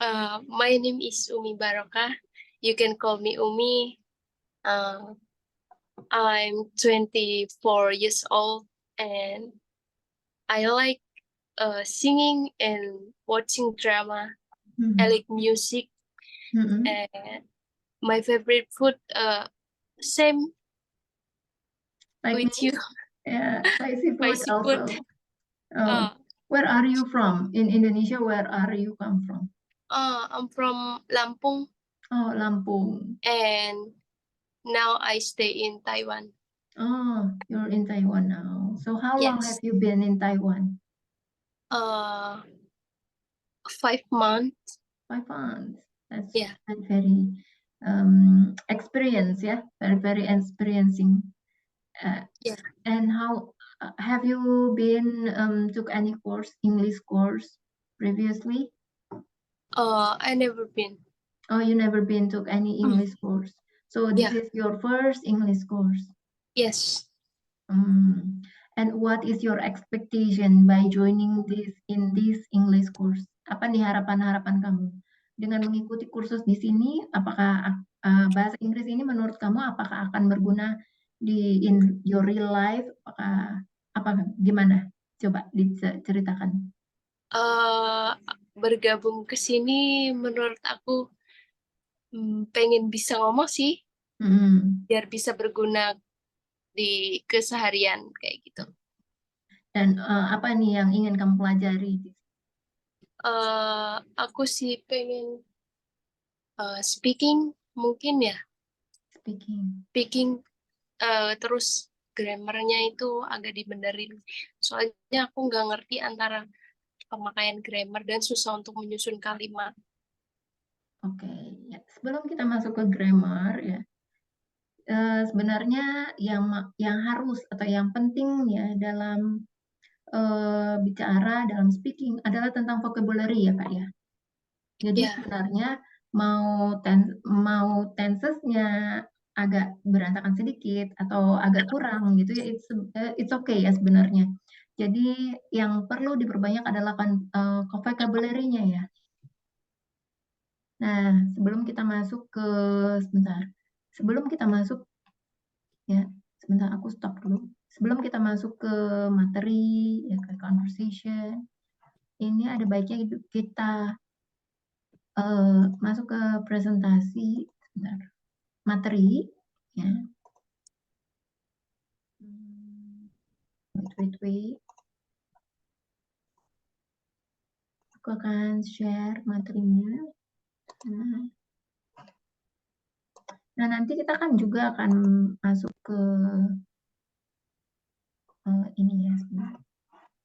My name is Umi Barokah. You can call me Umi. Uh, I'm 24 years old and I like singing and watching drama. I like music and my favorite food, same Like with me? you, Yeah, spicy food spicy food. also. Oh, where are you from? In Indonesia, where are you come from? I'm from Lampung Oh, Lampung. and now I stay in Taiwan. Oh, you're in Taiwan now. So how long have Yes. you been in Taiwan? 5 months. 5 months. That's Yeah. very experience, yeah, very experiencing. Yeah. And how have you been took any course, English course previously? I never been. Oh, you never been took any English course. So this Yeah. is your first English course. Yes. And what is your expectation by joining this English course? Apa nih harapan-harapan kamu dengan mengikuti kursus di sini? Apakah bahasa Inggris ini menurut kamu apakah akan berguna in your real life? Apakah gimana? Coba diceritakan. Bergabung ke sini menurut aku pengen bisa ngomong sih, biar bisa berguna di keseharian kayak gitu. Dan apa nih yang ingin kamu pelajari? Aku sih pengen speaking mungkin ya. Speaking terus grammarnya itu agak dibenerin. Soalnya aku nggak ngerti antara pemakaian grammar dan susah untuk menyusun kalimat. Oke, ya. Sebelum kita masuk ke grammar ya, sebenarnya yang harus atau yang penting ya dalam bicara, dalam speaking adalah tentang vocabulary ya Kak ya. Jadi sebenarnya mau tensesnya agak berantakan sedikit atau agak kurang gitu ya, it's okay ya sebenarnya. Jadi yang perlu diperbanyak adalah vocabulary-nya ya. Nah, sebelum kita masuk ya, sebentar aku stop dulu. Sebelum kita masuk ke materi, ya ke conversation, ini ada baiknya kita masuk ke presentasi, sebentar. Materi, ya. Wait. Aku akan share materinya. Nah, nanti kita kan juga akan masuk ke ini ya, sebentar.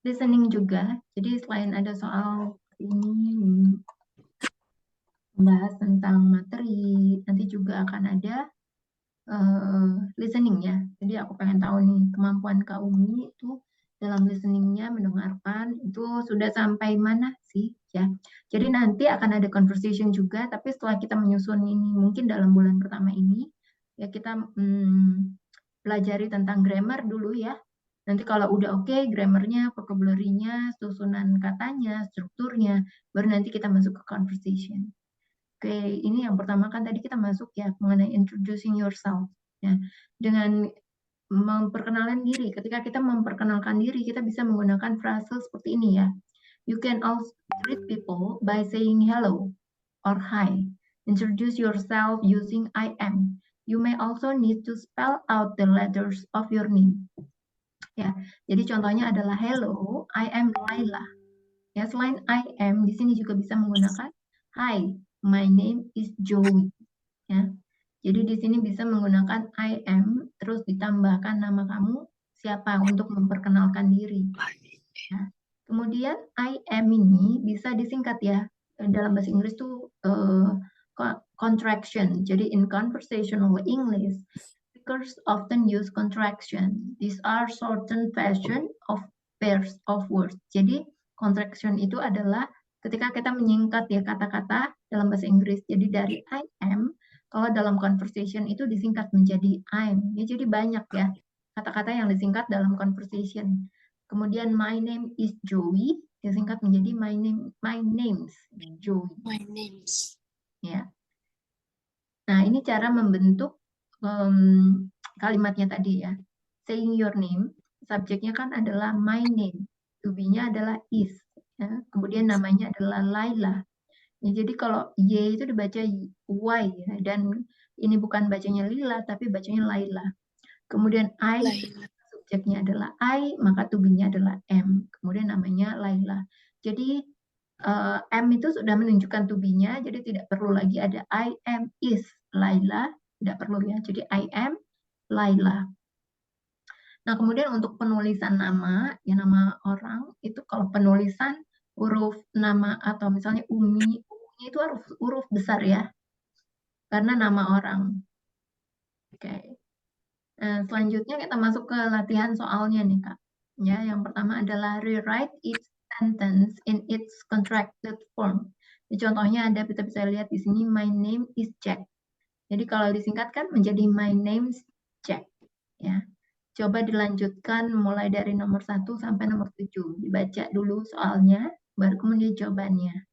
Listening juga. Jadi selain ada soal ini membahas tentang materi, nanti juga akan ada listening ya. Jadi aku pengen tahu nih kemampuan Kak Umi itu dalam listeningnya mendengarkan itu sudah sampai mana sih ya. Jadi nanti akan ada conversation juga, tapi setelah kita menyusun ini mungkin dalam bulan pertama ini ya kita pelajari tentang grammar dulu ya. Nanti kalau udah oke, grammarnya, vocabulary-nya, susunan katanya, strukturnya, baru nanti kita masuk ke conversation. Oke, ini yang pertama kan tadi kita masuk ya mengenai introducing yourself. Ya, dengan memperkenalkan diri. Ketika kita memperkenalkan diri, kita bisa menggunakan frase seperti ini ya. You can also greet people by saying hello or hi. Introduce yourself using I am. You may also need to spell out the letters of your name. Ya, jadi contohnya adalah hello, I am Laila. Ya, selain I am, di sini juga bisa menggunakan hi, my name is Joey. Ya, jadi di sini bisa menggunakan I am, terus ditambahkan nama kamu siapa untuk memperkenalkan diri. Ya. Kemudian I am ini bisa disingkat ya. Dalam bahasa Inggris tuh contraction. Jadi in conversational English, speakers often use contraction. These are shortened version of pairs of words. Jadi contraction itu adalah ketika kita menyingkat ya kata-kata dalam bahasa Inggris. Jadi dari I am, kalau dalam conversation itu disingkat menjadi I'm. Ya, jadi banyak ya kata-kata yang disingkat dalam conversation. Kemudian my name is Joey disingkat menjadi my name's Joey. My name's. Ya. Nah, ini cara membentuk kalimatnya tadi ya. Saying your name, subjeknya kan adalah my name. To be-nya adalah is. Ya. Kemudian namanya adalah Laila. Ya, jadi kalau Y itu dibaca Y ya. Dan ini bukan bacanya Lila, tapi bacanya Laila. Kemudian I, Laila. subjeknya adalah I, maka to be-nya adalah M. Kemudian namanya Laila. Jadi M itu sudah menunjukkan to be-nya, jadi tidak perlu lagi ada I am is Laila, tidak perlu ya. Jadi I am Laila. Nah, kemudian untuk penulisan nama, ya nama orang, itu kalau penulisan huruf nama atau misalnya Umi itu harus huruf besar ya, karena nama orang. Oke. Nah, selanjutnya kita masuk ke latihan soalnya nih, Kak. Ya, yang pertama adalah rewrite each sentence in its contracted form. Jadi, contohnya ada, kita bisa lihat di sini, my name is Jack. Jadi kalau disingkatkan menjadi my name's Jack. Ya. Coba dilanjutkan mulai dari nomor 1 sampai nomor 7. Dibaca dulu soalnya, baru kemudian jawabannya.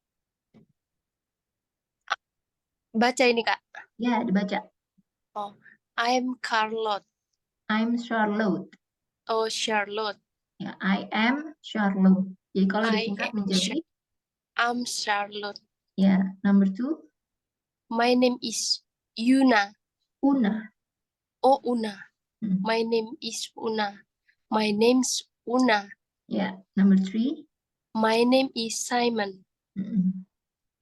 Baca ini, Kak. Ya, dibaca. Oh, I'm Charlotte. I'm Charlotte. Oh, Charlotte. Ya, I am Charlotte. Jadi kalau disingkat menjadi I'm Charlotte. ya, number 2. My name is Yuna. Una. Oh, Una. My name is Una. My name's Una. Ya, number 3. My name is Simon.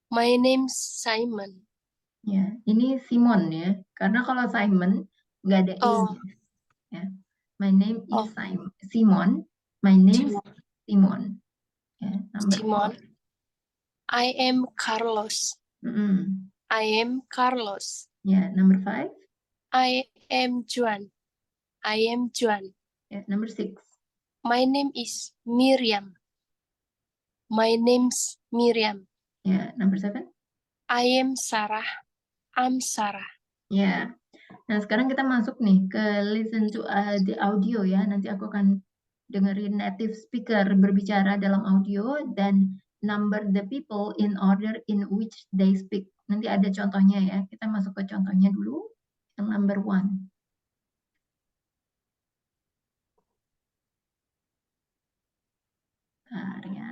My name's Simon. Ya, ini Simon ya. Karena kalau Simon nggak ada e-nya. Ya. My name is Simon. My name is Simon. Ya, number 4. I am Carlos. I am Carlos. Ya, number 5. I am Juan. I am Juan. Ya, number 6. My name is Miriam. My name's Miriam. Ya, number 7. I am Sarah. I'm Sarah. Ya. Nah, sekarang kita masuk nih ke listen to the audio ya. Nanti aku akan dengerin native speaker berbicara dalam audio dan number the people in order in which they speak. Nanti ada contohnya ya. Kita masuk ke contohnya dulu. Yang number 1. Bentar ya.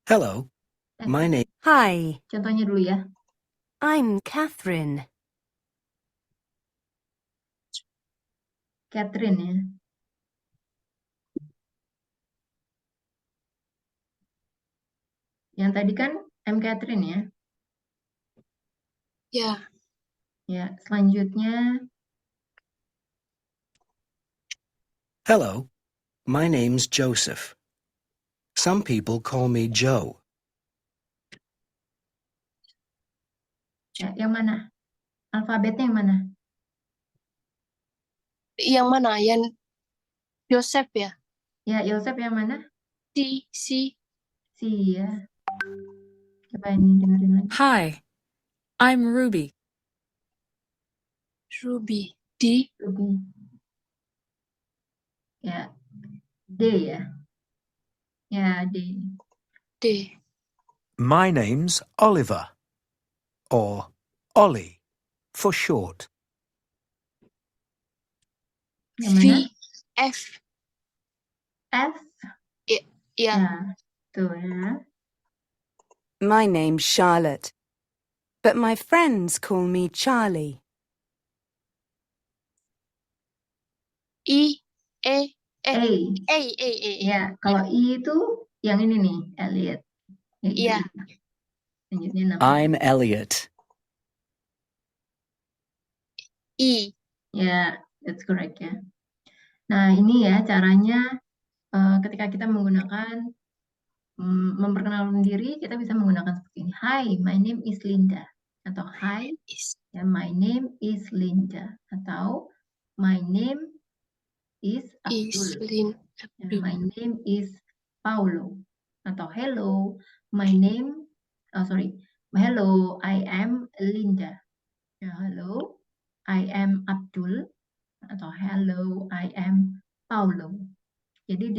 Hello, my name. Hi, Contohnya dulu ya. I'm Catherine. Catherine ya. Yang tadi kan I'm Catherine ya. Ya. Ya, selanjutnya. Hello, my name's Joseph. Some people call me Joe. Ya, yang mana? Alfabetnya yang mana? Yang mana? Yang Joseph ya? Ya, Yosef yang mana? Si. Ya. Coba ini dengerin lagi. Hi, I'm Ruby. Ruby. D. Ruby. Ya. D ya. Ya, D. D. My name's Oliver, or Ollie for short. Yang mana? F. F. Ya. Ya, tuh ya. My name's Charlotte, but my friends call me Charlie. I. E. A. Ya, kalau I itu yang ini nih, Elliot. Ya, itu Iya. Selanjutnya nama. I'm Elliot. I. Ya, that's correct ya. Nah, ini ya caranya ketika kita menggunakan memperkenalkan diri, kita bisa menggunakan seperti ini. Hi, my name is Linda. Atau hi, ya, my name is Linda. Atau my name is Abdul. Ya, my name is Paulo. Atau hello, my name, hello, I am Linda. Ya, hello, I am Abdul. Atau hello, I am Paulo. Jadi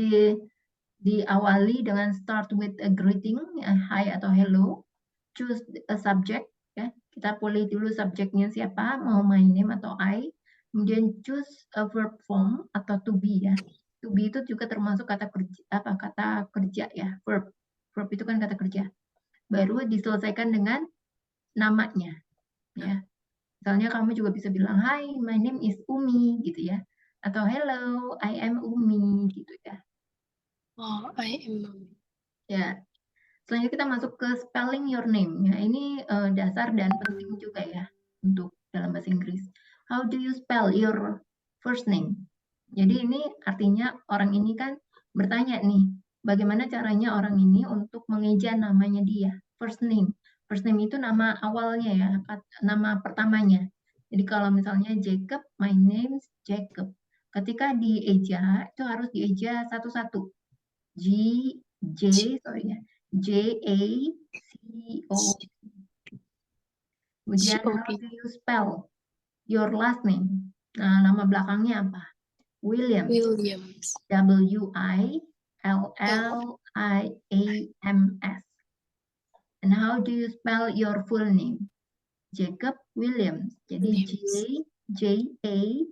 diawali dengan start with a greeting, ya, hi atau hello. Choose a subject, ya. Kita pilih dulu subjeknya siapa, mau my name atau I. Kemudian choose a verb form atau to be, ya. To be itu juga termasuk kata kerja ya, verb. Verb itu kan kata kerja. Baru diselesaikan dengan namanya, ya. Misalnya kamu juga bisa bilang, hi, my name is Umi, gitu ya. Atau hello, I am Umi, gitu ya. Oh, I am. Ya, selanjutnya kita masuk ke spelling your name. Ya, ini dasar dan penting juga ya untuk dalam bahasa Inggris. How do you spell your first name? Jadi ini artinya orang ini kan bertanya nih, bagaimana caranya orang ini untuk mengeja namanya dia, first name. First name itu nama awalnya ya, nama pertamanya. Jadi kalau misalnya Jacob, my name is Jacob. Ketika dieja, itu harus dieja satu-satu. J-A-C-O. Kemudian how do you spell your last name? Nah, nama belakangnya apa? Williams. Williams. W-I-L-L-I-A-M-S. And how do you spell your full name? Jacob Williams. Jadi J-A-C-O-B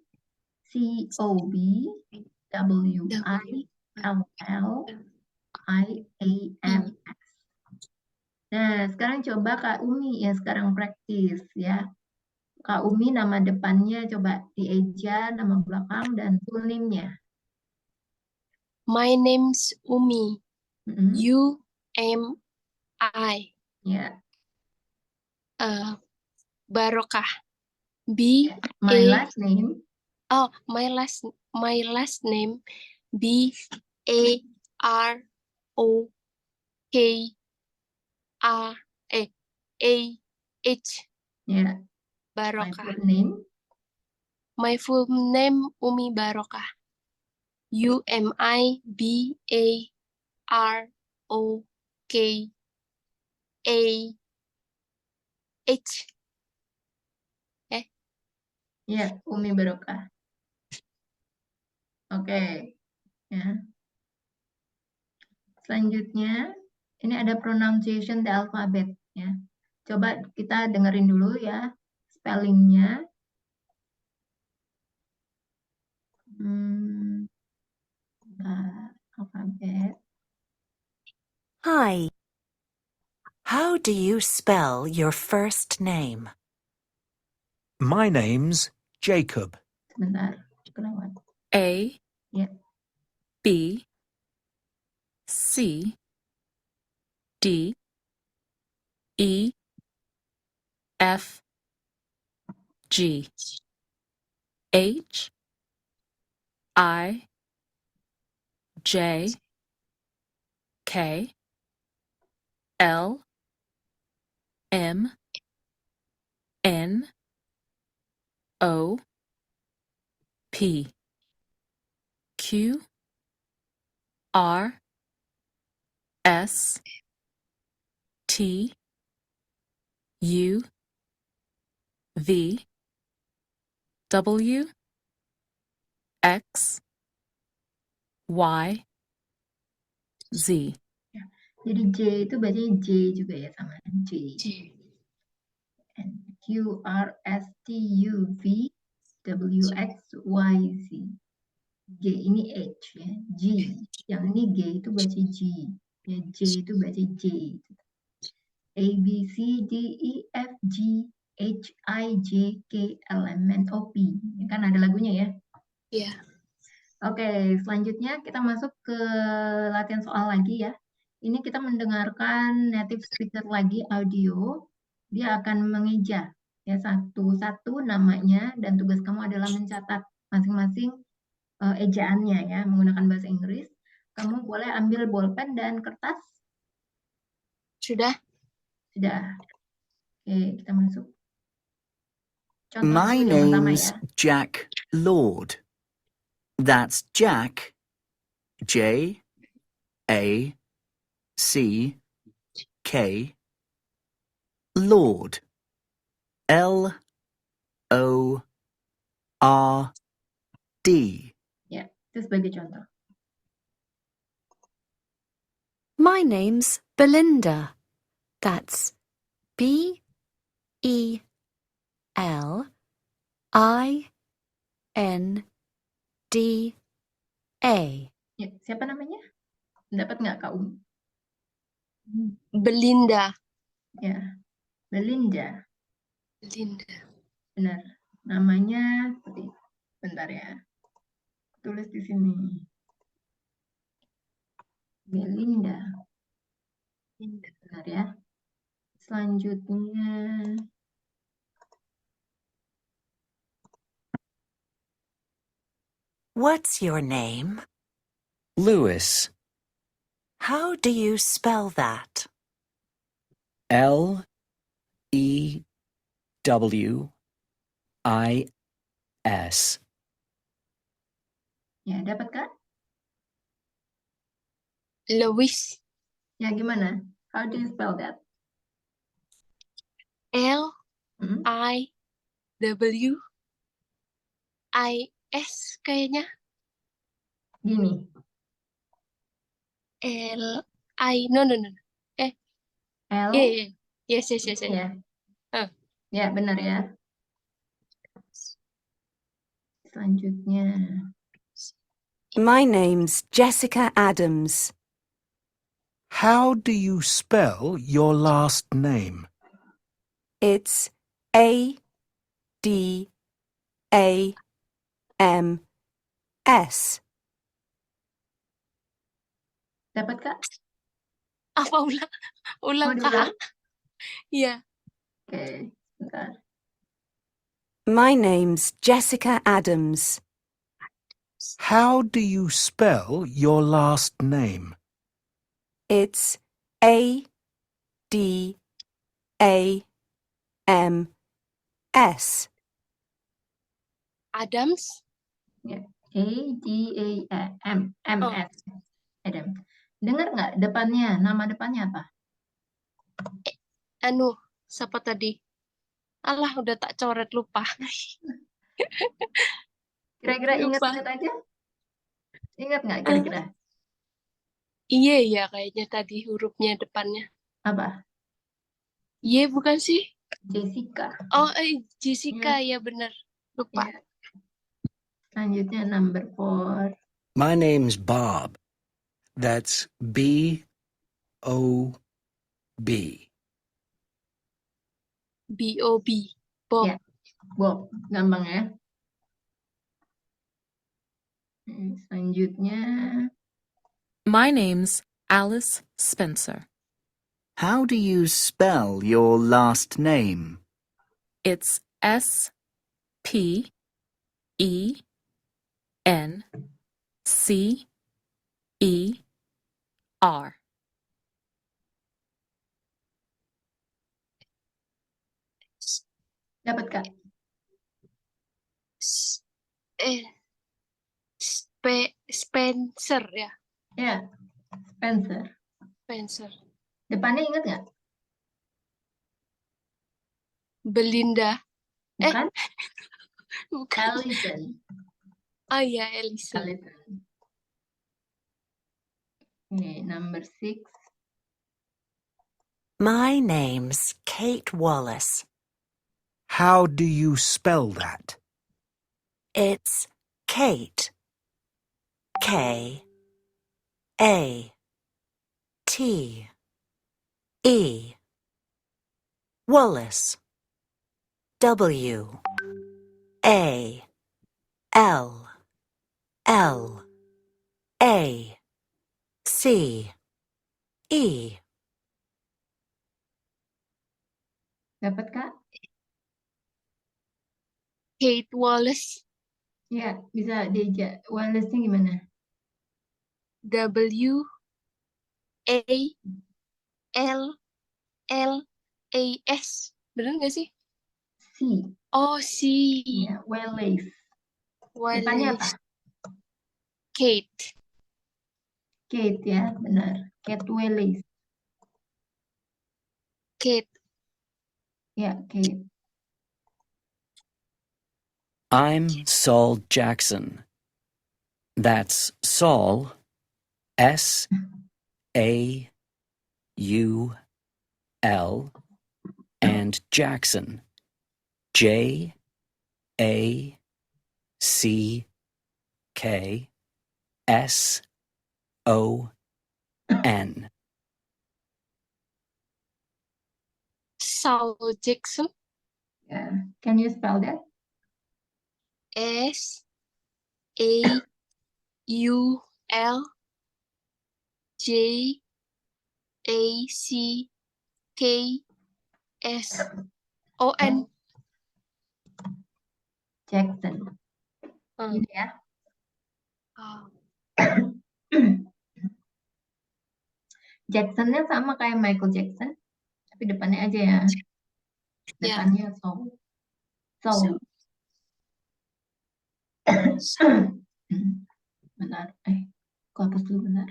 W-I-L-L-I-A-M-S. Nah, sekarang coba Kak Umi ya, sekarang praktis ya. Kak Umi nama depannya coba dieja, nama belakang dan full name-nya. My name's Umi. Mm-mm. U-M-I. Ya. Barokah. B. My last name. Oh, my last name. B. A. R. O. K. A. H. Ya. My Barokah. full name. My full name Umi Barokah. U-M-I-B-A-R-O-K-A-H. Ya, Umi Barokah. Oke. Ya. Selanjutnya, ini ada pronunciation the alphabet ya. Coba kita dengerin dulu ya spellingnya. Alphabet. Hi. How do you spell your first name? My name's Jacob. Sebentar, kelewat. A Ya. B C D E F G H I J K L M N O P Q R S T U V W X Y Z. Jadi J itu bacanya J juga ya, sama J. And Q R S T U V W X Y Z. G ini H ya, G. Yang ini G itu baca G. Ya, J itu baca J. A B C D E F G H I J K L M N O P. Ini kan ada lagunya ya. Iya. Oke, selanjutnya kita masuk ke latihan soal lagi ya. Ini kita mendengarkan native speaker lagi audio. Dia akan mengeja ya satu-satu namanya dan tugas kamu adalah mencatat masing-masing ejaannya ya menggunakan bahasa Inggris. Kamu boleh ambil bolpen dan kertas. Sudah? Sudah. Oke, kita masuk. Contoh My dulu yang pertama name's ya. Jack Lord. That's Jack, J A C K. Lord. L O R D. Ya, itu sebagai contoh. My name's Belinda. That's Belinda. Ya, siapa namanya? Dapat nggak Kak Umi? Belinda. Ya, Belinda. Belinda. Benar. Namanya seperti itu. Bentar ya. Tulis di sini. Belinda. Belinda. Benar ya. Selanjutnya. What's your name? Louis. How do you spell that? L E W I S. Ya, dapat Kak? Louis. Ya, gimana? How do you spell that? L Hmm? I W I S kayaknya. Gini. L I no. L. Iya. Yes. Ya. Ah. Ya, benar ya. Selanjutnya. My name's Jessica Adams. How do you spell your last name? It's ADAMS. Dapat Kak? Apa ulang Mau diulang? Kak? Iya. Oke, bentar. My name's Jessica Adams. How do you spell your last name? It's ADAMS. Adams. Ya. A-D-A-M-S. Adam. Dengar nggak depannya? Nama depannya apa? Siapa tadi? Alah, udah tak coret, lupa. Kira-kira Lupa. ingat-ingat aja? Ingat nggak kira-kira? Iya, kayaknya tadi hurufnya depannya. Apa? Iya, bukan sih? Jessica. Oh, Jessica, ya benar. Lupa. Ya. Selanjutnya number 4. My name's Bob. That's B O B. B-O-B. Bob. Ya. Bob. Gampang ya. Selanjutnya. My name's Alice Spencer. How do you spell your last name? It's SPENCER. Dapat Kak? Spencer ya. Ya. Spencer. Spencer. Depannya ingat nggak? Belinda. Bukan? Bukan. Allison. Oh iya, Elisa. Allison. Okay, number 6. My name's Kate Wallace. How do you spell that? It's Kate. K-A-T-E. Wallace. W-A-L-L-A-C-E. Dapat Kak? Kate Wallace. Ya, bisa diajak. Wallace-nya gimana? W-A-L-L-A-S. Bener nggak sih? C. Oh, si. Ya, Wallace. Depannya apa? Wallace. Kate. Kate ya, benar. Kate Willis. Kate. Ya, Kate. I'm Saul Jackson. That's Saul, S-A-U-L, and Jackson, J-A-C-K-S-O-N. Saul Jackson. Yeah. Can you spell that? S-A-U-L-J-A-C-K-S-O-N. Jackson. Ini ya. Oh. Jacksonnya sama kayak Michael Jackson, tapi depannya aja ya. Ya. Depannya Saul. Saul. Bentar. Aku hapus dulu bentar.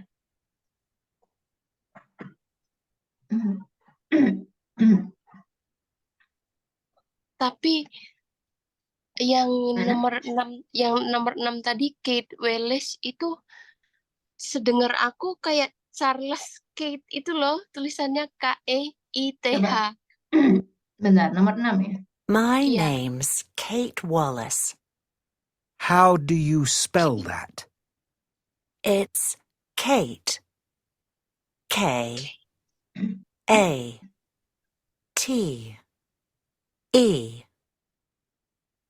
Tapi yang Mana? nomor 6 tadi Kate Wallace itu sedengar aku kayak Charles Kate itu loh, tulisannya K-E-I-T-H. Coba. Bentar, nomor 6 ya. My Iya. name's Kate Wallace. How do you spell that? It's Kate. K-A-T-E.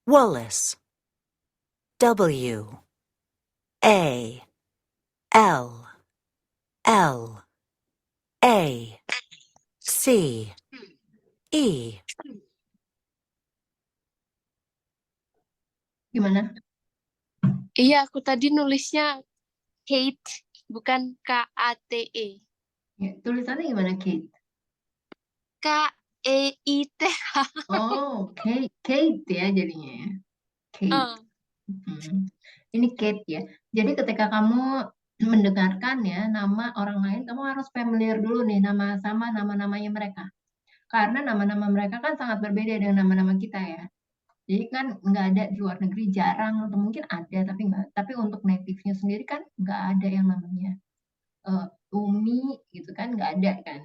Wallace. W-A-L-L-A-C-E. Gimana? Iya, aku tadi nulisnya Kate, bukan K-A-T-E. Ya, tulisannya gimana, Kate? K-E-I-T-H. Oh, Kate ya jadinya ya. Kate. Ini Kate ya. Jadi ketika kamu mendengarkan ya nama orang lain, kamu harus familiar dulu nih nama-namanya mereka. Karena nama-nama mereka kan sangat berbeda dengan nama-nama kita ya. Jadi kan nggak ada di luar negeri, jarang atau mungkin ada tapi nggak. Tapi untuk native-nya sendiri kan nggak ada yang namanya Umi gitu kan, nggak ada kan.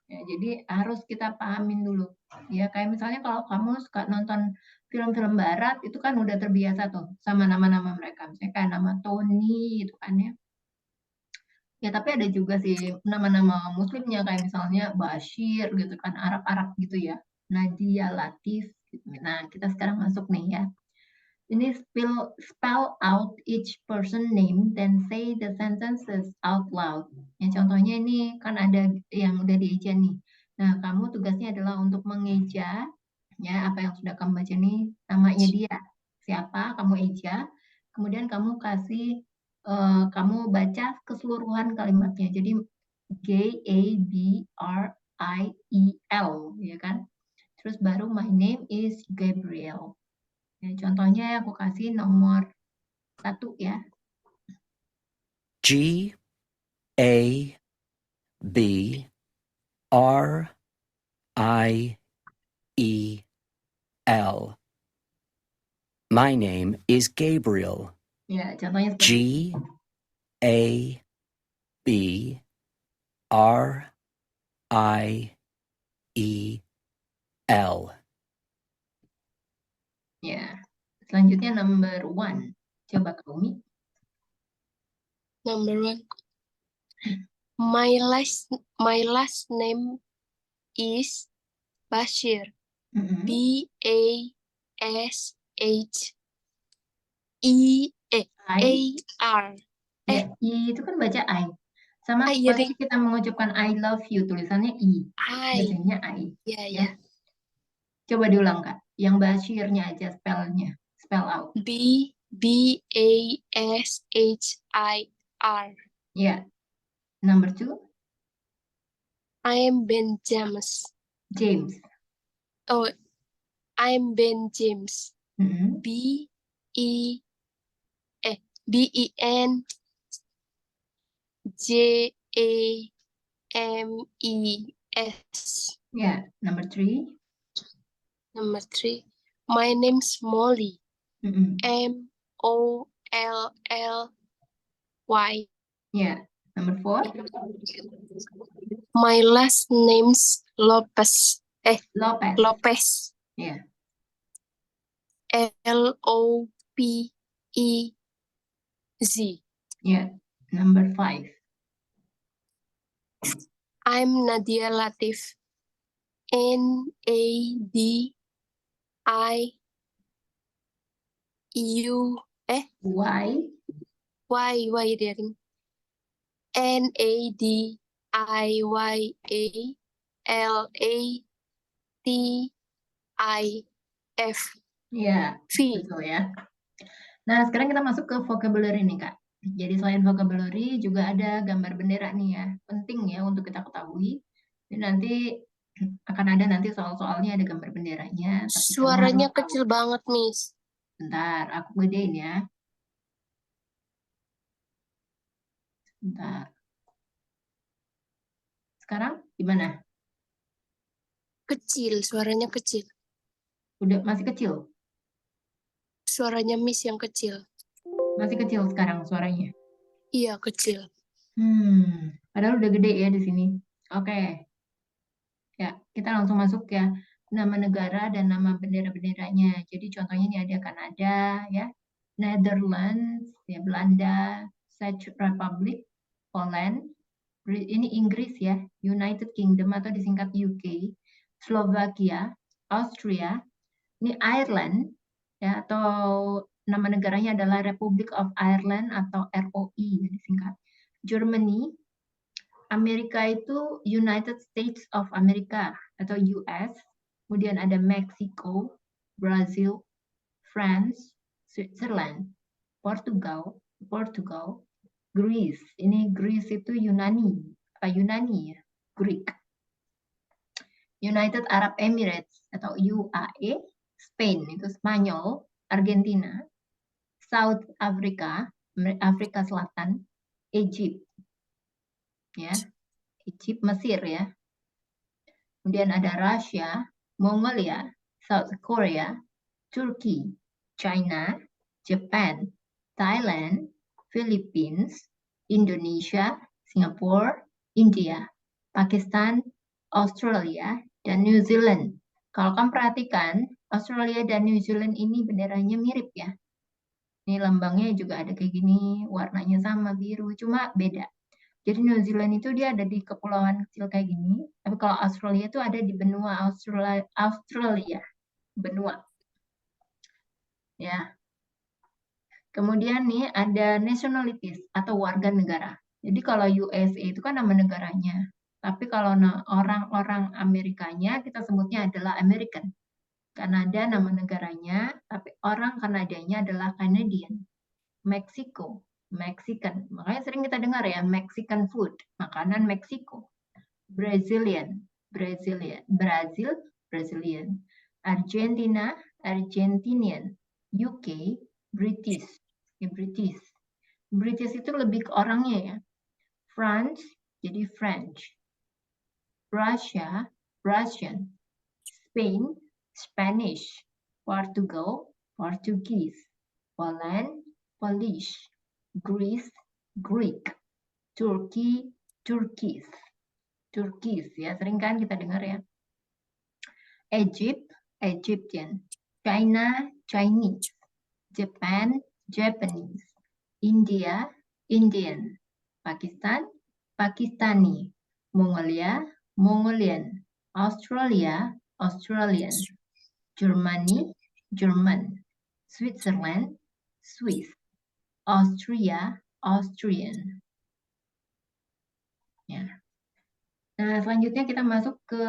Ya, jadi harus kita pahamin dulu. Ya kayak misalnya kalau kamu suka nonton film-film barat itu kan udah terbiasa tuh sama nama-nama mereka. Misalnya kayak nama Tony gitu kan ya. Ya tapi ada juga sih nama-nama muslimnya kayak misalnya Bashir gitu kan, Arab-Arab gitu ya. Nadia, Latif gitu. Nah, kita sekarang masuk nih ya. Ini spell out each person name then say the sentences out loud. Ya contohnya ini kan ada yang udah dieja nih. Nah, kamu tugasnya adalah untuk mengeja ya apa yang sudah kamu baca nih namanya dia. Siapa kamu eja, kemudian kamu kasih kamu baca keseluruhan kalimatnya. Jadi Gabriel ya kan. Terus baru my name is Gabriel. Ya, contohnya aku kasih nomor 1 ya. G-A-B-R-I-E-L. My name is Gabriel. Ya, contohnya seperti G-A-B-R-I-E-L. ya. Selanjutnya number 1. Coba Kaumi. Number 1. My last name is Bashir. B-A-S-H-E-A-R. Ya, I itu kan baca I. Sama iya, seperti kita mengucapkan I love you, tulisannya I. Bacanya I. Iya, ya. iya. Coba diulang, Kak. Yang Bashirnya aja spellnya. Spell out. B-A-S-H-I-R. Ya. Number 2. I am Ben James. James. Oh, I'm Ben James. B-E-N. James. Yeah, number 3. Number 3. My name's Molly. Mm-mm. Molly. Yeah, number 4. My last name's Lopez. Lopez. Lopez. Yeah. Lopez. Yeah, number 5. I'm Nadia Latif. Nadiu. Y. Why daring? NADIYALATIF. Ya, betul ya. Nah, sekarang kita masuk ke vocabulary nih, Kak. Jadi selain vocabulary juga ada gambar bendera nih ya. Penting ya untuk kita ketahui. Dan nanti akan ada nanti soal-soalnya ada gambar benderanya. Tapi kamu Suaranya harus tahu. kecil banget, Miss. Bentar, aku gedein ya. Bentar. Sekarang gimana? Kecil, suaranya kecil. Udah masih kecil? Suaranya Miss yang kecil. Masih kecil sekarang suaranya? Iya, kecil. Padahal udah gede ya di sini. Oke. Ya, kita langsung masuk ya. Nama negara dan nama bendera-benderanya. Jadi contohnya ini ada Kanada, ya, Netherlands, ya, Belanda, Czech Republic, Poland, ini Inggris ya, United Kingdom atau disingkat UK, Slovakia, Austria, ini Ireland, ya, atau nama negaranya adalah Republic of Ireland atau ROI disingkat, Germany, Amerika itu United States of America atau US, kemudian ada Mexico, Brazil, France, Switzerland, Portugal, Greece. Ini Greece itu Yunani ya, Greek. United Arab Emirates atau UAE, Spain itu Spanyol, Argentina, South Africa, Afrika Selatan, Egypt. Ya, Egypt, Mesir ya. Kemudian ada Russia, Mongolia, South Korea, Turkey, China, Japan, Thailand, Philippines, Indonesia, Singapura, India, Pakistan, Australia, dan New Zealand. Kalau kamu perhatikan, Australia dan New Zealand ini benderanya mirip ya. Ini lambangnya juga ada kayak gini, warnanya sama biru, cuma beda. Jadi New Zealand itu dia ada di kepulauan kecil kayak gini, tapi kalau Australia itu ada di benua Australia, benua. Ya. Kemudian nih ada nationalities atau warga negara. Jadi kalau USA itu kan nama negaranya, tapi kalau orang-orang Amerikanya kita sebutnya adalah American. Kanada nama negaranya, tapi orang Kanadanya adalah Canadian. Mexico, Mexican. Makanya sering kita dengar ya, Mexican food, makanan Meksiko. Brazilian, Brazil, Brazilian. Argentina, Argentinian. UK, British, ya, British. British itu lebih ke orangnya ya. France, jadi French. Russia, Russian. Spain, Spanish. Portugal, Portuguese. Poland, Polish, Greece, Greek, Turkey, Turkish ya, sering kan kita dengar ya. Egypt, Egyptian, China, Chinese, Japan, Japanese, India, Indian, Pakistan, Pakistani, Mongolia, Mongolian, Australia, Australian, Germany, German, Switzerland, Swiss, Austria, Austrian. Ya. Nah, selanjutnya kita masuk ke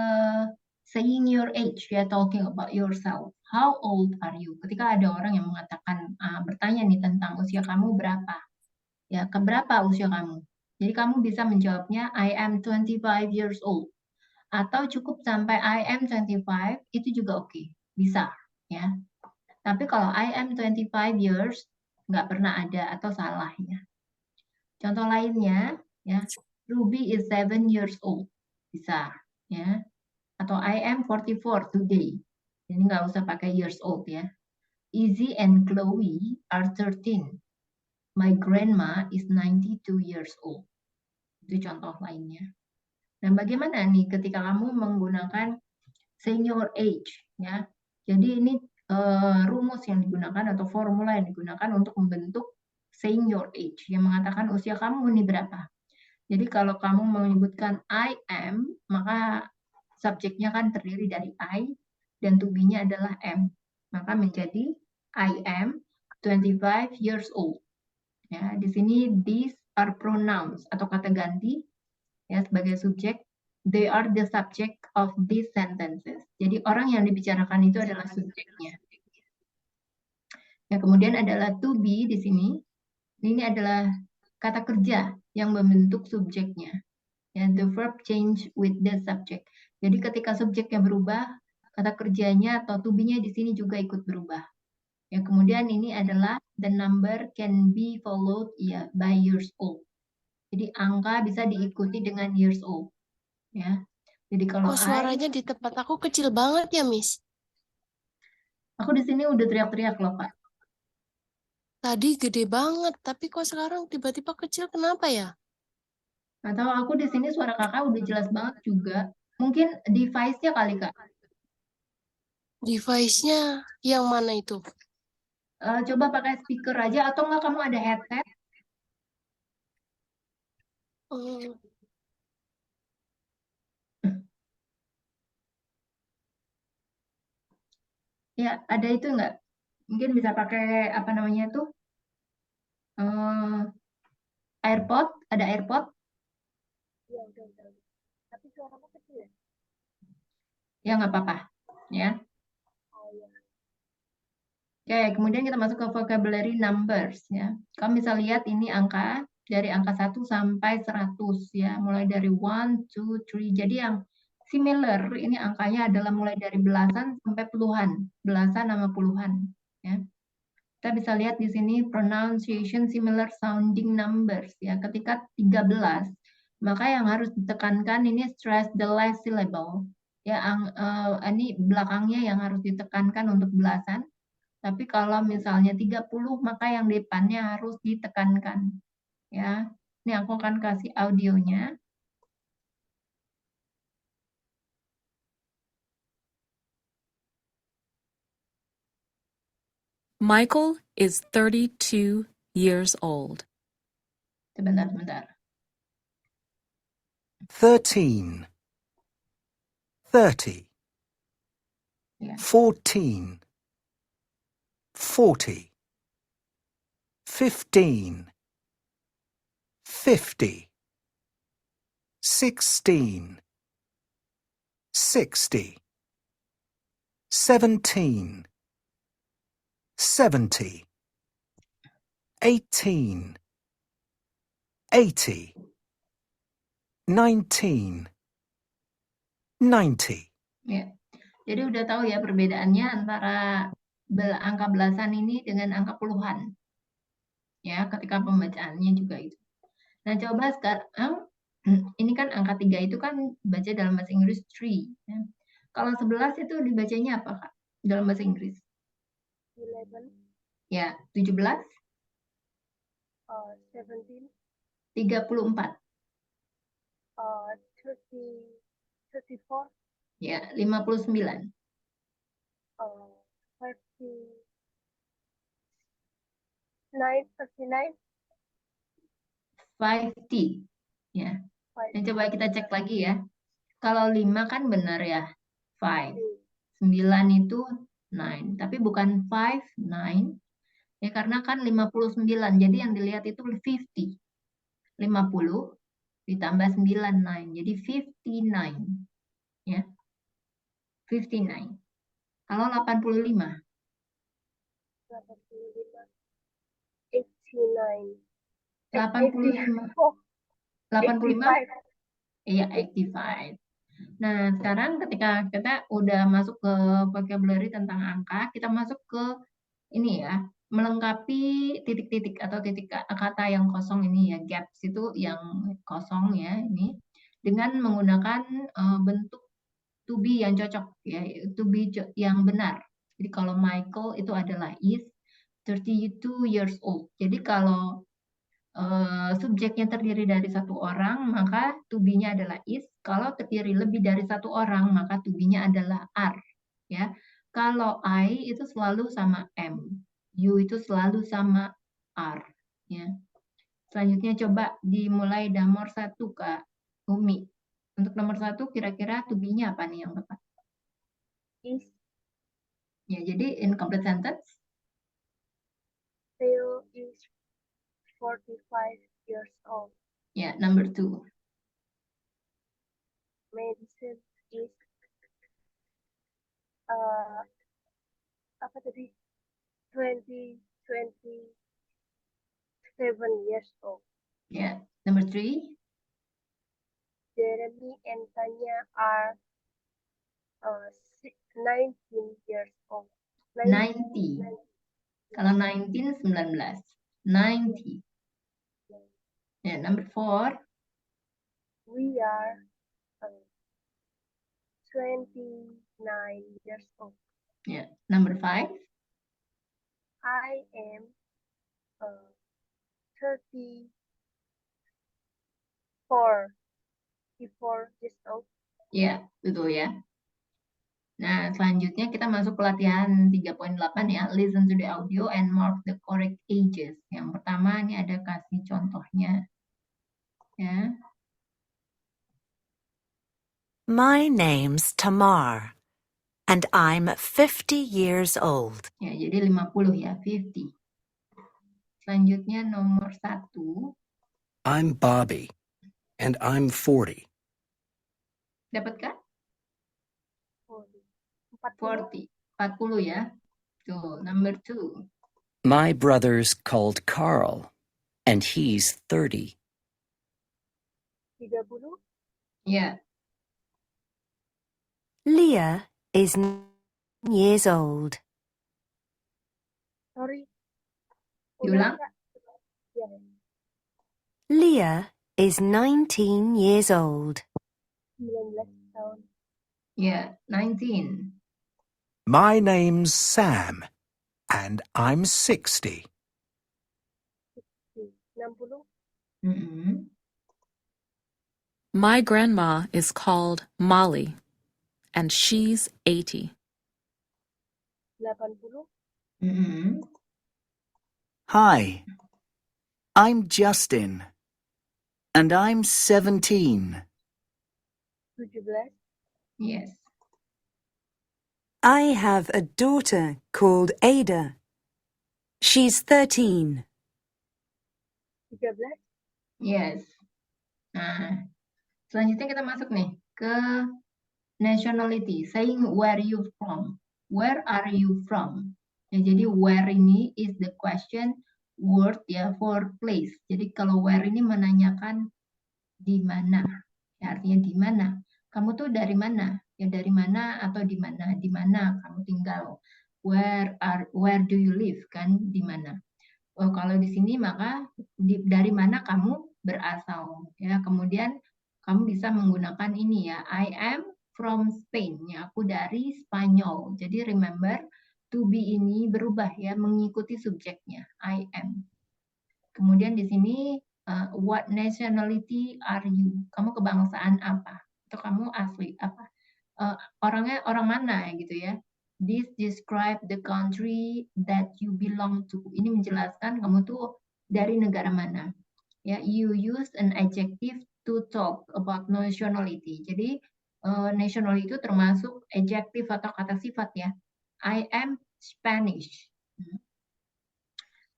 saying your age, ya, talking about yourself. How old are you? Ketika ada orang yang mengatakan, bertanya nih tentang usia kamu berapa. Ya, keberapa usia kamu? Jadi kamu bisa menjawabnya, I am 25 years old. Atau cukup sampai I am 25, itu juga oke. Bisa, ya. Tapi kalau I am 25 years, nggak pernah ada atau salah ya. Contoh lainnya, Ya, Ruby is 7 years old. Bisa, ya. Atau I am 44 today. Jadi nggak usah pakai years old ya. Izzy and Chloe are 13. My grandma is 92 years old. Itu contoh lainnya. Nah, bagaimana nih ketika kamu menggunakan senior age ya. Jadi ini rumus yang digunakan atau formula yang digunakan untuk membentuk senior age yang mengatakan usia kamu ini berapa. Jadi kalau kamu menyebutkan I am, maka subjeknya kan terdiri dari I dan to be-nya adalah am. Maka menjadi I am 25 years old. Ya, di sini these are pronouns atau kata ganti ya sebagai subjek. They are the subject of these sentences. Jadi orang yang dibicarakan itu adalah subjeknya. Ya, kemudian adalah to be di sini. Ini adalah kata kerja yang membentuk subjeknya. Ya, the verb change with the subject. Jadi ketika subjeknya berubah, kata kerjanya atau to be-nya di sini juga ikut berubah. Ya, kemudian ini adalah the number can be followed ya by years old. Jadi angka bisa diikuti dengan years old. Ya. Jadi kalau suaranya di tempat aku kecil banget ya, Miss. aku di sini udah teriak-teriak loh, Kak. Tadi gede banget, tapi kok sekarang tiba-tiba kecil, kenapa ya? Atau aku di sini suara kakak udah jelas banget juga. Mungkin device-nya kali, Kak. Device-nya yang mana itu? Coba pakai speaker aja atau enggak kamu ada headset? Ya, ada itu enggak? Mungkin bisa pakai apa namanya tuh? AirPod, ada AirPod? Ya, udah. Tapi suaramu kecil ya? Ya, nggak apa-apa. Ya. Oke, kemudian kita masuk ke vocabulary numbers ya. Kamu bisa lihat ini angka dari angka 1 sampai 100 ya, mulai dari 1, 2, 3. Jadi yang similar ini angkanya adalah mulai dari belasan sampai puluhan, belasan sama puluhan ya. Kita bisa lihat di sini pronunciation similar sounding numbers ya. Ketika 13, maka yang harus ditekankan ini stress the last syllable. Ya, ini belakangnya yang harus ditekankan untuk belasan. Tapi kalau misalnya 30, maka yang depannya harus ditekankan. Ya. Ini aku akan kasih audionya. Michael is 32 years old. Sebentar. 13, 30, Ya. 14, 40, 15, 50, 16, 60, 17, 70, 18, 80, 19, 90. Ya. Jadi udah tahu ya perbedaannya antara angka belasan ini dengan angka puluhan. Ya, ketika pembacaannya juga itu. Nah, coba sekarang ini kan angka 3 itu kan baca dalam bahasa Inggris 3. Ya. Kalau 11 itu dibacanya apa, Kak? Dalam bahasa Inggris? 11. Ya, 17. 17. 34. 34. Ya, 59. 39. 50. Ya. Dan coba kita cek lagi ya. Kalau 5 kan benar ya, 5. 9 itu 9, tapi bukan 5, 9. Ya, karena kan 59. Jadi yang dilihat itu 50. 50 ditambah 9, 9. Jadi 59. Ya. 59. Kalau 85. 89. 85. 85. Iya, 85. Nah, sekarang ketika kita udah masuk ke vocabulary tentang angka, kita masuk ke ini ya, melengkapi titik-titik atau titik kata yang kosong ini ya, gaps itu yang kosong ya ini dengan menggunakan bentuk to be yang cocok ya, to be yang benar. Jadi kalau Michael itu adalah is 32 years old. Jadi kalau subjeknya terdiri dari satu orang, maka to be-nya adalah is. Kalau terdiri lebih dari satu orang, maka to be-nya adalah are. Ya, kalau I itu selalu sama am, you itu selalu sama are. Ya. Selanjutnya coba dimulai nomor 1 Kak Umi. Untuk nomor 1 kira-kira to be-nya apa nih yang tepat? Is Ya, jadi incomplete sentence. Theo is 45 years old. Ya, number 2. Madison is apa tadi? 27 years old. Ya, number 3. Jeremy and Tanya are 19 years old. 90. Kalau 19, 19. 90. Ya, number 4. We are 29 years old. Ya, number 5. I am 34 years old. Ya, betul ya. Nah, selanjutnya kita masuk ke latihan 3.8 ya. Listen to the audio and mark the correct ages. Yang pertama ini ada kasih contohnya. Ya. My name's Tamar, and I'm 50 years old. Ya, jadi 50 ya, 50. Selanjutnya nomor 1. I'm Bobby, and I'm 40. Dapatkah? 40. 40 ya. Tuh, number 2. My brother's called Carl, and he's 30. 30. Ya, Leah is 9 years old. Sorry. diulang. Ya. Leah is 19 years old. 19 tahun. Ya, 19. My name's Sam, and I'm 60. 60. Mm-mm. My grandma is called Molly, and she's 80. 80. Mm-mm. Hi, I'm Justin, and I'm 17. 17. Yes. I have a daughter called Ada. She's 13. 13. Yes. Nah, selanjutnya kita masuk nih ke nationality. Saying where you from. Where are you from? Ya, jadi where ini is the question word ya for place. Jadi kalau where ini menanyakan di mana. Ya, artinya di mana. Kamu tuh dari mana? Ya dari mana atau di mana? Di mana kamu tinggal? Where do you live? Kan di mana? Oh, kalau di sini maka dari mana kamu berasal ya. Kemudian kamu bisa menggunakan ini ya. I am from Spain ya. Aku dari Spanyol. Jadi remember to be ini berubah ya mengikuti subjeknya. I am. Kemudian di sini what nationality are you? Kamu kebangsaan apa? Atau kamu asli apa? Orangnya orang mana gitu ya. This describe the country that you belong to. Ini menjelaskan kamu tuh dari negara mana. Ya, you use an adjective to talk about nationality. Jadi nationality itu termasuk adjective atau kata sifat ya. I am Spanish.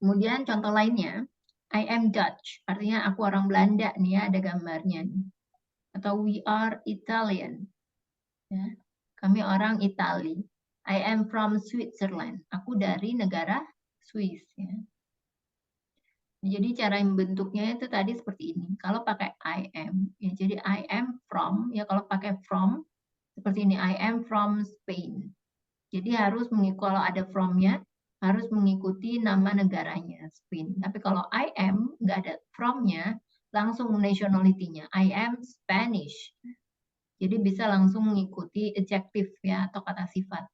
Kemudian contoh lainnya, I am Dutch. Artinya aku orang Belanda nih ya, ada gambarnya nih. Atau we are Italian. Ya. Kami orang Itali. I am from Switzerland. Aku dari negara Swiss. Ya. Jadi cara membentuknya itu tadi seperti ini. Kalau pakai I am, ya jadi I am from. Ya kalau pakai from seperti ini. I am from Spain. Jadi harus mengikuti kalau ada from-nya harus mengikuti nama negaranya, Spain. Tapi kalau I am, nggak ada from-nya, langsung nationality-nya. I am Spanish. Jadi bisa langsung mengikuti adjective ya, atau kata sifat.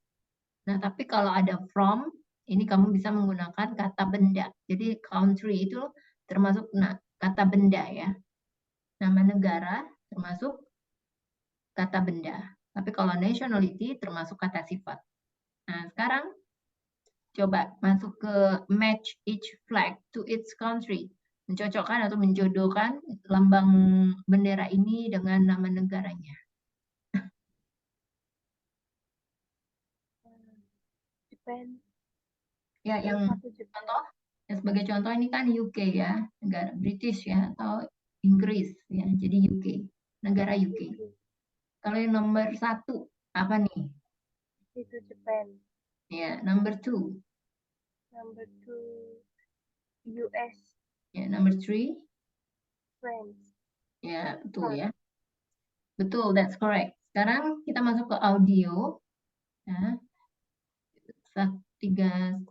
Nah, tapi kalau ada from, ini kamu bisa menggunakan kata benda. Jadi country itu termasuk kata benda ya. Nama negara termasuk kata benda. Tapi kalau nationality termasuk kata sifat. Nah, sekarang coba masuk ke match each flag to its country. Mencocokkan atau menjodohkan lambang bendera ini dengan nama negaranya. Japan. Ya, yang contoh, yang sebagai contoh ini kan UK ya, negara British ya, atau Inggris ya, jadi UK, negara UK. Kalau yang nomor 1, apa nih? Itu Japan. Ya, number 2. Number 2, US. Ya, number 3. France. Ya, betul ya. Betul, that's correct. Sekarang kita masuk ke audio. Ya. 13.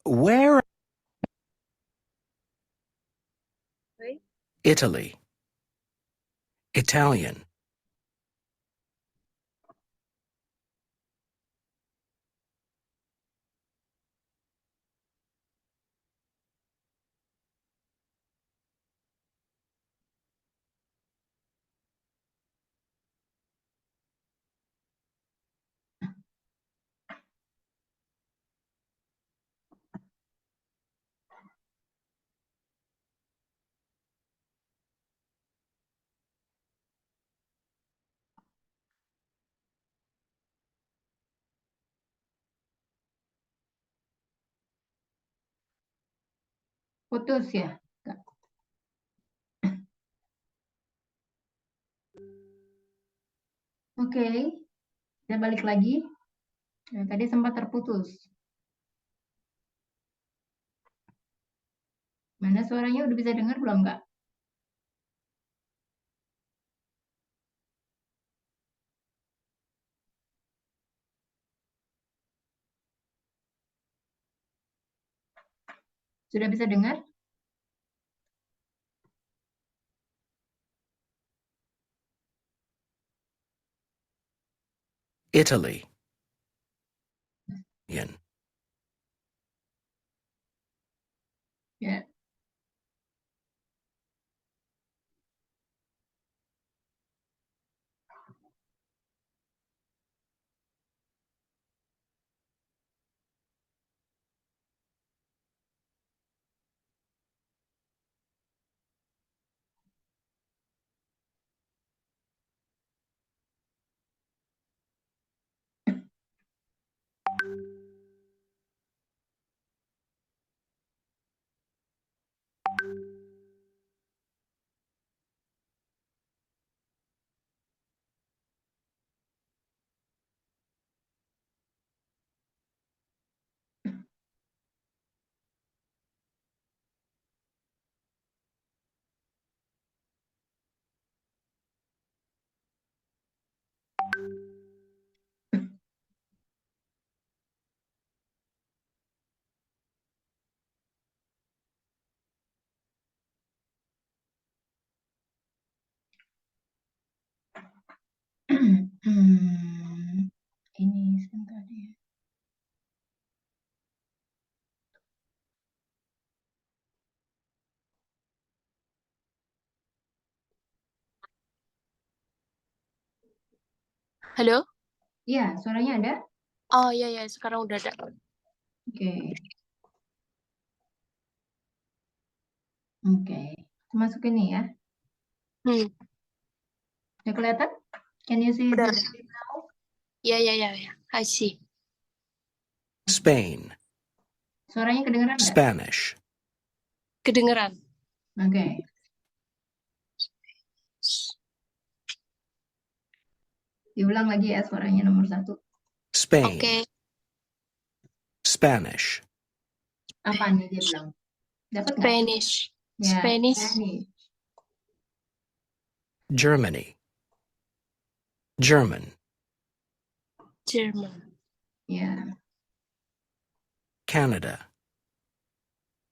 Where? Wait. Italy. Italian. Putus ya. Oke, kita balik lagi. Nah, tadi sempat terputus. Mana suaranya udah bisa dengar belum, Kak? Sudah bisa dengar? Italy. Italian. Ya. Ini sebentar ya. Halo? Iya, suaranya ada? Oh iya ya, sekarang udah ada. Oke. Oke. Masuk ini ya. Udah kelihatan? Can you see Udah. the Ya ya ya ya. I see. Spain. suaranya kedengeran nggak? Spanish. Kedengeran. Oke. Diulang lagi ya suaranya nomor 1. Spain. Oke. Spanish. Apa nih dia bilang? Dapat nggak? Spanish. Ya, Spanish. Spanish. Germany. German. German. Ya. Canada.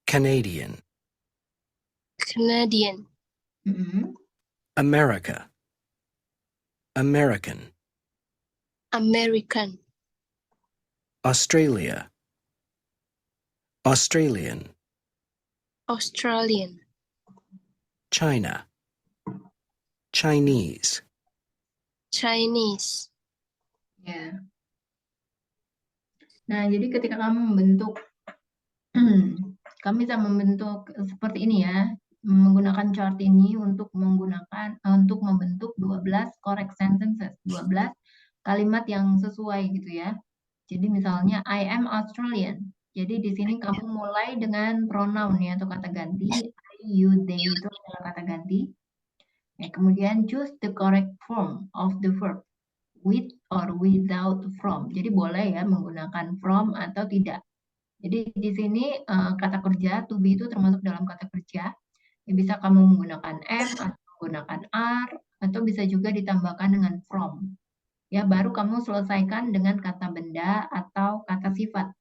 Canadian. Canadian. Mm-mm. America. American. American. Australia. Australian. Australian. China. Chinese. Chinese. Ya. Nah, jadi ketika kamu membentuk, kamu bisa membentuk seperti ini ya, menggunakan chart ini untuk membentuk 12 correct sentences, 12 kalimat yang sesuai gitu ya. Jadi misalnya I am Australian. Jadi di sini kamu mulai dengan pronoun ya atau kata ganti. I, you, they itu adalah kata ganti. Ya, kemudian choose the correct form of the verb. With or without from. Jadi boleh ya menggunakan from atau tidak. Jadi di sini kata kerja to be itu termasuk dalam kata kerja. Ya, bisa kamu menggunakan am atau menggunakan are atau bisa juga ditambahkan dengan from. Ya, baru kamu selesaikan dengan kata benda atau kata sifat.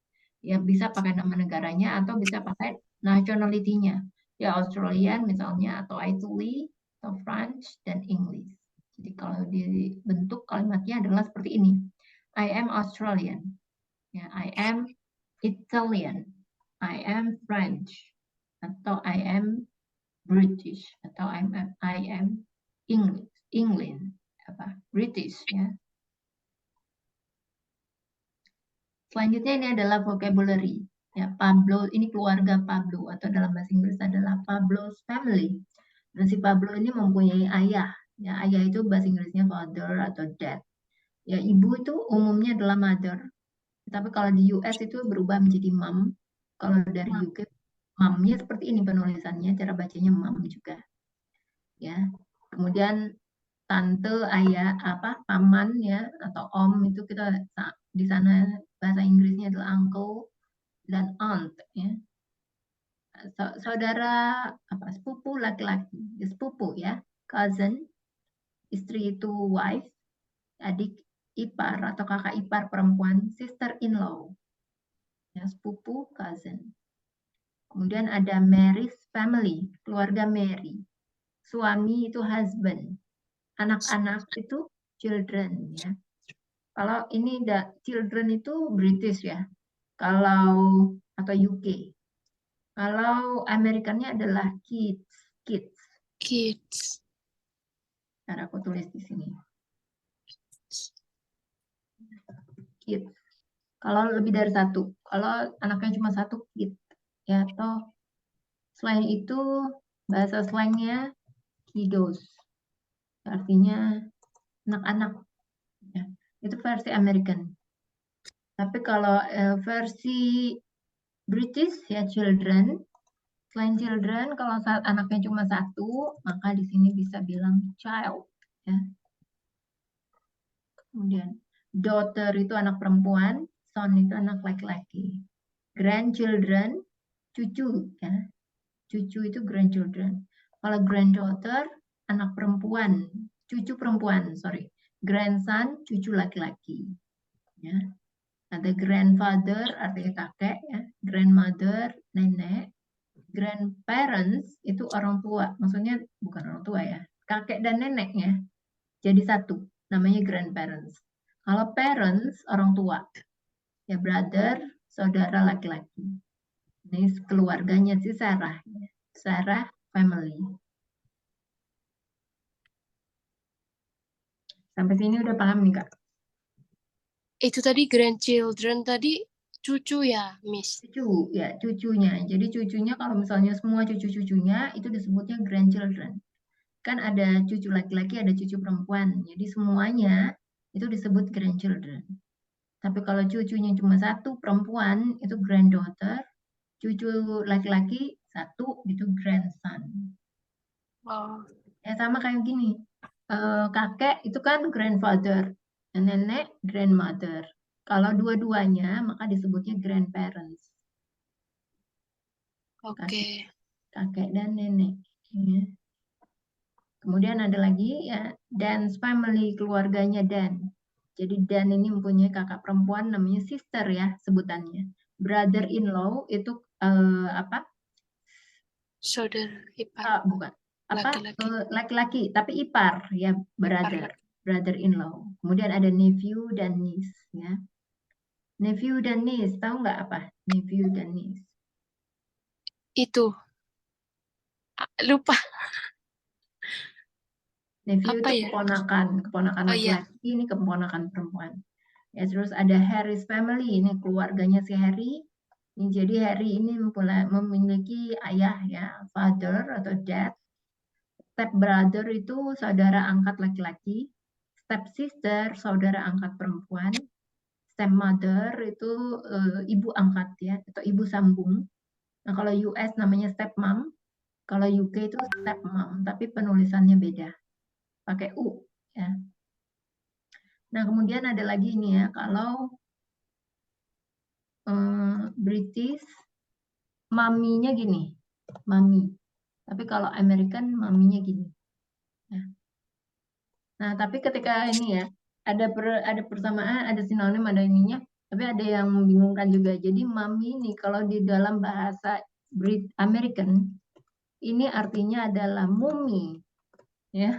Ya, bisa pakai nama negaranya atau bisa pakai nationality-nya. Ya, Australian misalnya atau Italy atau French dan English. Jadi kalau dibentuk kalimatnya adalah seperti ini. I am Australian. Ya, I am Italian. I am French. Atau I am British. Atau I am English. England. British ya. Selanjutnya ini adalah vocabulary. Ya, Pablo, ini keluarga Pablo atau dalam bahasa Inggris adalah Pablo's family. Dan si Pablo ini mempunyai ayah. Ya, ayah itu bahasa Inggrisnya father atau dad. Ya, ibu itu umumnya adalah mother. Tapi kalau di US itu berubah menjadi mom. Kalau dari UK, momnya seperti ini penulisannya, cara bacanya mom juga. Ya, kemudian tante, ayah, paman ya atau om itu kita di sana bahasa Inggrisnya adalah uncle dan aunt ya. Saudara sepupu laki-laki, sepupu ya, cousin, istri itu wife, adik ipar atau kakak ipar perempuan, sister-in-law, ya, sepupu, cousin. Kemudian ada Mary's family, keluarga Mary. Suami itu husband, anak-anak itu children ya. Kalau ini children itu British ya. Kalau atau UK. Kalau Amerikannya adalah kids. Kids. Cara aku tulis di sini. Kids. Kalau lebih dari satu. Kalau anaknya cuma satu, kid. Ya, atau selain itu bahasa slangnya kiddos. Artinya anak-anak. Ya. Itu versi American. Tapi kalau versi British ya children. Selain children, kalau saat anaknya cuma satu, maka di sini bisa bilang child. Ya. Kemudian daughter itu anak perempuan, son itu anak laki-laki. Grandchildren, cucu ya. Cucu itu grandchildren. Kalau granddaughter, anak perempuan, cucu perempuan, sorry. Grandson, cucu laki-laki. Ya. Ada grandfather, artinya kakek ya. Grandmother, nenek. Grandparents itu orang tua, maksudnya bukan orang tua ya, kakek dan neneknya jadi satu, namanya grandparents. Kalau parents orang tua, ya brother, saudara laki-laki. Ini keluarganya si Sarah, Sarah family. Sampai sini udah paham nih Kak? Itu tadi grandchildren tadi cucu ya, Miss? Cucu, ya cucunya. Jadi cucunya kalau misalnya semua cucu-cucunya itu disebutnya grandchildren. Kan ada cucu laki-laki, ada cucu perempuan. Jadi semuanya itu disebut grandchildren. Tapi kalau cucunya cuma satu perempuan, itu granddaughter. Cucu laki-laki satu, itu grandson. Oh. Ya sama kayak gini. Kakek itu kan grandfather. Nenek grandmother. Kalau dua-duanya, maka disebutnya grandparents. Oke. Kakek dan nenek. Ya. Kemudian ada lagi ya Dan's family, keluarganya Dan. Jadi Dan ini mempunyai kakak perempuan namanya sister ya sebutannya. Brother-in-law itu apa? Saudara ipar. Bukan. Apa? Laki-laki. Laki-laki, tapi ipar ya, brother-in-law. Kemudian ada nephew dan niece ya. Nephew dan niece, tahu nggak apa? Nephew dan niece. Itu. Lupa. Nephew Apa itu ya? keponakan Oh iya. laki-laki, ini keponakan perempuan. Ya, terus ada Harry's family, ini keluarganya si Harry. Ini jadi Harry ini memiliki ayah ya, father atau dad. Step brother itu saudara angkat laki-laki. Step sister saudara angkat perempuan. Step mother itu ibu angkat ya, atau ibu sambung. Nah, kalau US namanya step mom, kalau UK itu step mom, tapi penulisannya beda. Pakai U ya. Nah, kemudian ada lagi ini ya, kalau British maminya gini, mami. Tapi kalau American maminya gini. Ya. Nah, tapi ketika ini ya, ada persamaan, ada sinonim, ada ininya, tapi ada yang membingungkan juga. Jadi mami ini kalau di dalam bahasa American ini artinya adalah mumi, ya.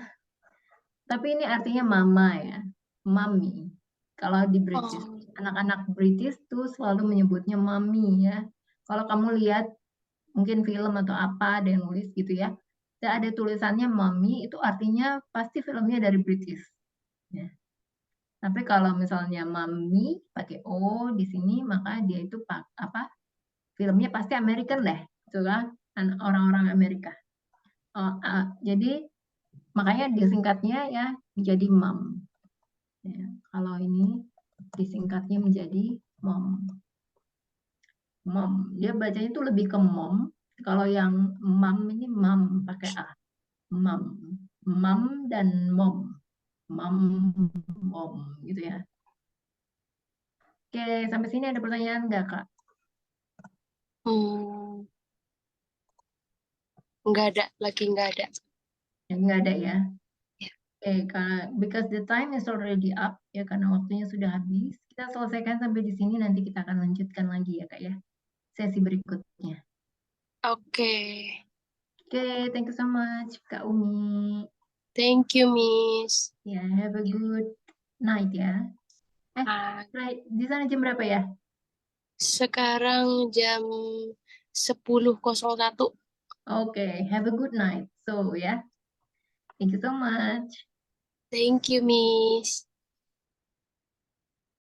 Tapi ini artinya mama ya, mami. Kalau di British, anak-anak British tuh selalu menyebutnya mami ya. Kalau kamu lihat mungkin film atau apa ada yang nulis gitu ya, ada tulisannya mami, itu artinya pasti filmnya dari British. Ya. Tapi kalau misalnya mami pakai O di sini, maka dia itu apa? Filmnya pasti American deh, gitu kan? Orang-orang Amerika. Jadi makanya disingkatnya ya menjadi mom. Ya, kalau ini disingkatnya menjadi mom. Mom, dia bacanya itu lebih ke mom. Kalau yang mom ini mom pakai A. Mom, mom dan mom, mom gitu ya. Oke, sampai sini ada pertanyaan nggak, Kak? Nggak ada, lagi nggak ada. Nggak ada ya. Oke, because the time is already up ya, karena waktunya sudah habis. Kita selesaikan sampai di sini, nanti kita akan lanjutkan lagi ya, Kak ya. Sesi berikutnya. Oke. Oke, thank you so much, Kak Umi. Thank you, Miss. Ya, have a good night ya. Right, di sana jam berapa ya? Sekarang jam 10.01. Oke, have a good night. So ya, thank you so much. Thank you, Miss.